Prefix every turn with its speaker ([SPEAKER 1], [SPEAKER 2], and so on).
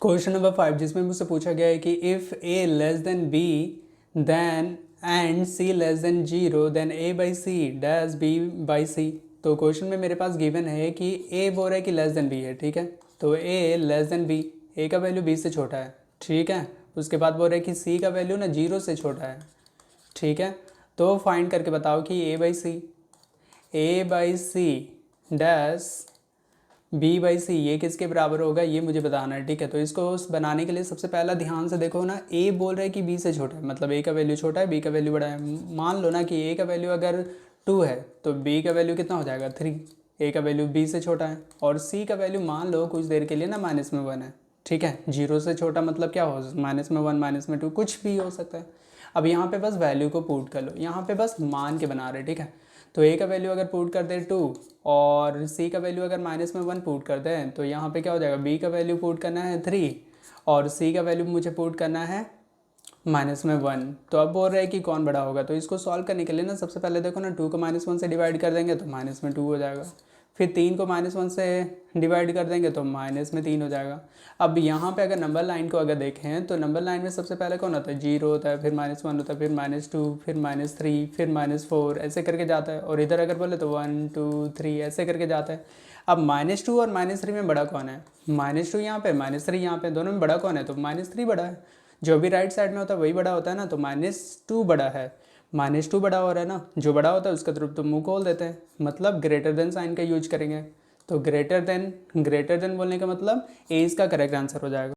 [SPEAKER 1] Question number 5 जिसमें मुझसे पूछा गया है कि if A less than B then and C less than zero then A by C dash B by C. तो क्वेश्चन में मेरे पास गिवन है कि ए बोल रहा है कि लेस देन बी है, ठीक है। तो ए लेस देन बी, ए का वैल्यू बी से छोटा है, ठीक है। उसके बाद बोल रहा है कि सी का वैल्यू ना जीरो से छोटा है, ठीक है। तो फाइंड करके बताओ कि A by C dash B by C ये किसके बराबर होगा, ये मुझे बताना है, ठीक है। तो इसको बनाने के लिए सबसे पहला ध्यान से देखो ना, ए बोल रहा है कि बी से छोटा है, मतलब ए का वैल्यू छोटा है, बी का वैल्यू बड़ा है। मान लो ना कि ए का वैल्यू अगर 2 है तो बी का वैल्यू कितना हो जाएगा 3, ए का वैल्यू बी से छोटा है। और सी का वैल्यू मान लो कुछ देर के लिए ना -1 है, ठीक है। जीरो से छोटा मतलब क्या हो, -1 -2 कुछ भी हो सकता है। अब यहाँ पे बस वैल्यू को पुट कर लो, यहाँ पे बस मान के बना रहे, ठीक है। तो ए का वैल्यू अगर पुट कर दे 2 और सी का वैल्यू अगर -1 पुट कर दें तो यहाँ पे क्या हो जाएगा, बी का वैल्यू पुट करना है 3 और सी का वैल्यू मुझे पुट करना है -1। तो अब बोल रहे हैं कि कौन बड़ा होगा। तो इसको सॉल्व करने के लिए ना सबसे पहले देखो ना, 2 को -1 से डिवाइड कर देंगे तो -2 हो जाएगा। फिर 3 को -1 से डिवाइड कर देंगे तो -3 हो जाएगा। अब यहाँ पे अगर नंबर लाइन को अगर देखें तो नंबर लाइन में सबसे पहले कौन होता है, जीरो होता है, फिर -1 होता है, फिर -2, फिर -3, फिर -4 ऐसे करके जाता है। और इधर अगर बोले तो 1 2 3 ऐसे करके जाता है। अब -2 और -3 में बड़ा कौन है, -2 यहाँ पे, -3 यहाँ पे, दोनों में बड़ा कौन है, तो -3 बड़ा है। जो भी राइट साइड में होता है वही बड़ा होता है ना, तो -2 बड़ा है, -2 बड़ा हो रहा है ना, जो बड़ा होता है उसका तरफ तो मुंह खोल देते हैं, मतलब ग्रेटर देन साइन का यूज करेंगे। तो ग्रेटर देन बोलने का मतलब ए इसका करेक्ट आंसर हो जाएगा।